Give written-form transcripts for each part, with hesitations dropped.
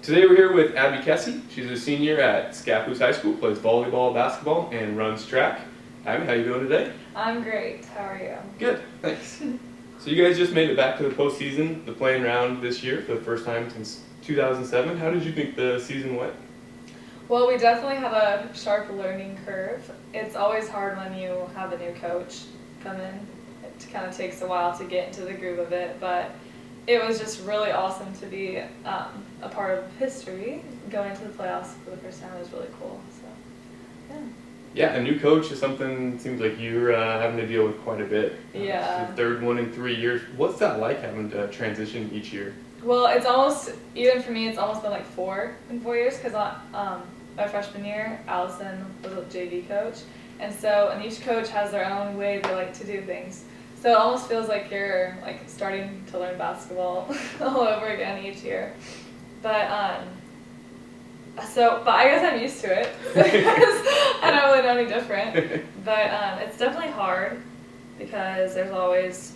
Today we're here with Abby Kessi. She's a senior at Scappoose High School, plays volleyball, basketball, and runs track. Abby, how you doing today? I'm great. How are you? Good, thanks. So you guys just made it back to the postseason, the playing round this year for the first time since 2007. How did you think the season went? Well, we definitely had a sharp learning curve. It's always hard when you have a new coach come in. It kind of takes a while to get into the groove of it, but it was just really awesome to be a part of history. Going to the playoffs for the first time was really cool. So, yeah. Yeah, a new coach is something it seems like you're having to deal with quite a bit. Yeah. It's your third one in 3 years. What's that like having to transition each year? Well, it's almost, even for me, it's almost been like 4 in 4 years because my freshman year, Allison was a JV coach. And each coach has their own way they like to do things. So it almost feels like you're like starting to learn basketball all over again each year. But I guess I'm used to it because I don't really know any different. But it's definitely hard because there's always,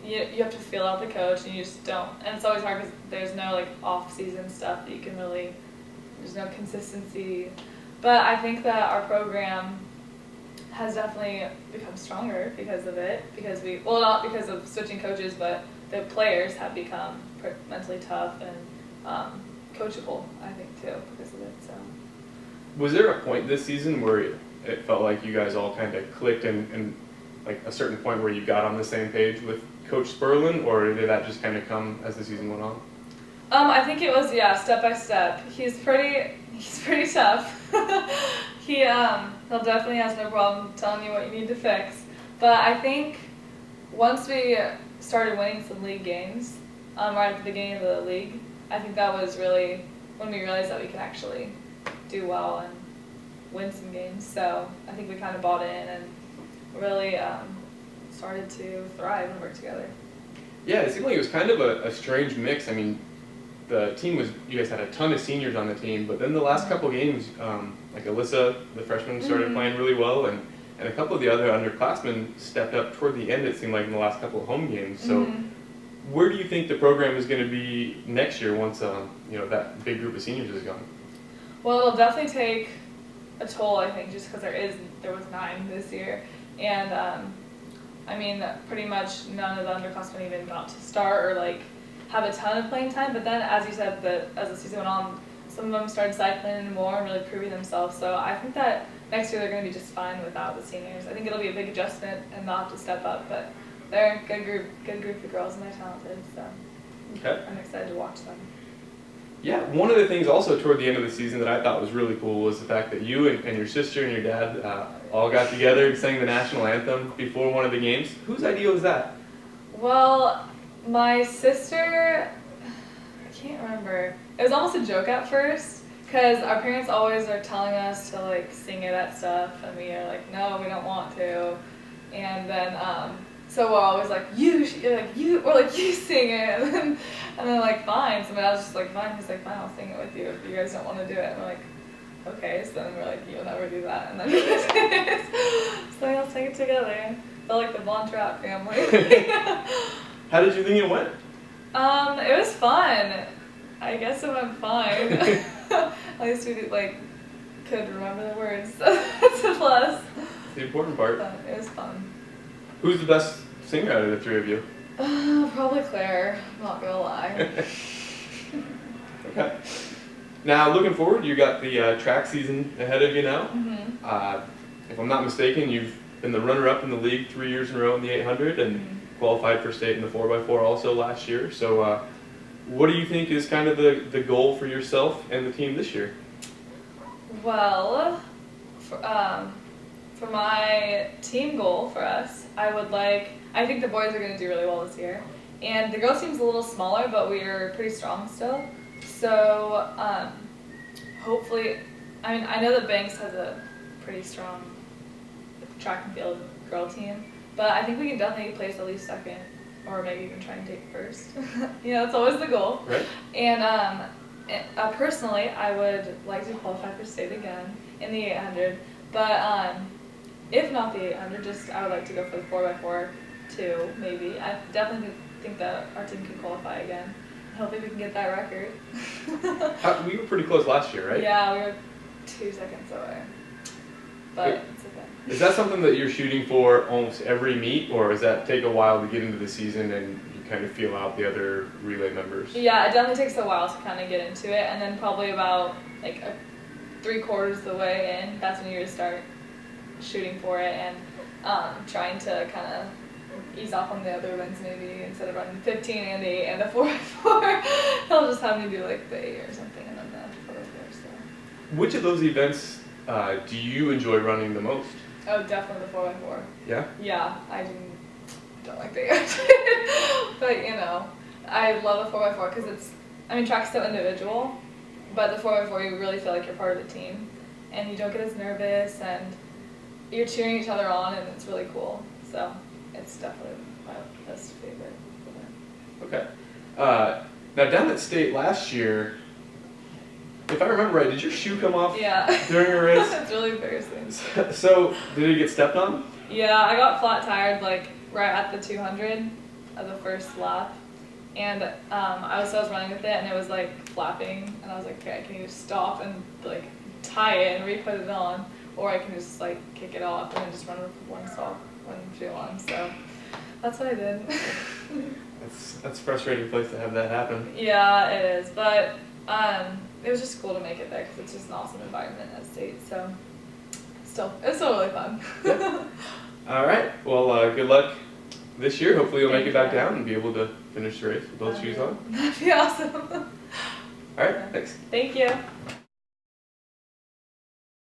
you have to feel out the coach and you just don't. And it's always hard because there's no like off-season stuff that you can really, there's no consistency. But I think that our program has definitely become stronger because of it. Because not because of switching coaches, but the players have become mentally tough and coachable, I think, too, because of it. So, was there a point this season where it felt like you guys all kind of clicked and like a certain point where you got on the same page with Coach Spurlin, or did that just kind of come as the season went on? I think it was, step by step. He's pretty tough. He'll definitely has no problem telling you what you need to fix. But I think once we started winning some league games, right at the beginning of the league, I think that was really when we realized that we could actually do well and win some games. So I think we kind of bought in and really started to thrive and work together. Yeah, it seemed like it was kind of a strange mix. I mean, the team you guys had a ton of seniors on the team, but then the last couple games, like Alyssa, the freshman, started playing really well, and a couple of the other underclassmen stepped up toward the end, it seemed like, in the last couple of home games. So where do you think the program is going to be next year once that big group of seniors is gone? Well, it'll definitely take a toll, I think, just because there was 9 this year, and I mean, pretty much none of the underclassmen even got to start or like have a ton of playing time. But then, as you said, as the season went on, some of them started cycling in more and really proving themselves. So I think that next year they're going to be just fine without the seniors. I think it'll be a big adjustment and they'll have to step up. But they're a good group of girls and they're talented. So okay. I'm excited to watch them. Yeah, one of the things also toward the end of the season that I thought was really cool was the fact that you and your sister and your dad all got together and sang the national anthem before one of the games. Whose idea was that? Well, my sister, I can't remember. It was almost a joke at first because our parents always are telling us to like sing it at stuff, and we are like, no, we don't want to. And then so we're always like, you sing it, and then like, fine. Somebody else just like, fine. He's like, fine, I'll sing it with you if you guys don't want to do it. And we're like, okay. So then we're like, you'll never do that. And then we did it. So we'll sing it together. Felt like the Von Trapp family. How did you think it went? It was fun. I guess it went fine. At least we could remember the words. That's a plus. That's the important part. But it was fun. Who's the best singer out of the 3 of you? Probably Claire. I'm not gonna lie. Okay. Now, looking forward, you got the track season ahead of you now. If I'm not mistaken, you've been the runner-up in the league 3 years in a row in the 800 and qualified for state in the 4x4 also last year. So what do you think is kind of the goal for yourself and the team this year? Well, for my team goal for us, I think the boys are going to do really well this year. And the girls team's a little smaller, but we are pretty strong still. So hopefully, I mean, I know that Banks has a pretty strong track and field girl team, but I think we can definitely place at least second, or maybe even try and take first. That's always the goal. Right. And personally, I would like to qualify for state again in the 800, but if not the 800, I would like to go for the 4x4 too, maybe. I definitely think that our team can qualify again. hopefully we can get that record. We were pretty close last year, right? Yeah, we were 2 seconds away. But it's okay. Is that something that you're shooting for almost every meet, or does that take a while to get into the season and you kind of feel out the other relay members? Yeah, it definitely takes a while to kind of get into it, and then probably about like 3/4 of the way in, that's when you just start shooting for it and trying to kind of ease off on the other events maybe. Instead of running 15 and the 8 and the 4x4, they'll just have me do like the 8 or something and then the 4x4. So. Which of those events do you enjoy running the most? Oh, definitely the 4x4. Yeah? Yeah, I don't like the 8. But you know, I love the 4x4 because track's so individual, but the 4x4 you really feel like you're part of the team and you don't get as nervous and you're cheering each other on and it's really cool. So it's definitely my best favorite event. Okay. Now down at state last year, if I remember right, did your shoe come off during a race? It's really embarrassing. So did it get stepped on? Yeah, I got flat tired like right at the 200 of the first lap. And I was running with it and it was like flapping and I was like, okay, I can either stop and like tie it and re-put it on, or I can just like kick it off and then just run with one shoe on. So that's what I did. That's a frustrating place to have that happen. Yeah, it is, but it was just cool to make it there because it's just an awesome environment at state. So it's still really fun. Yeah. All right. Well, good luck this year. Hopefully you'll make it back you. down and be able to finish the race with both shoes on. That'd be awesome. All right. Thanks. Thank you.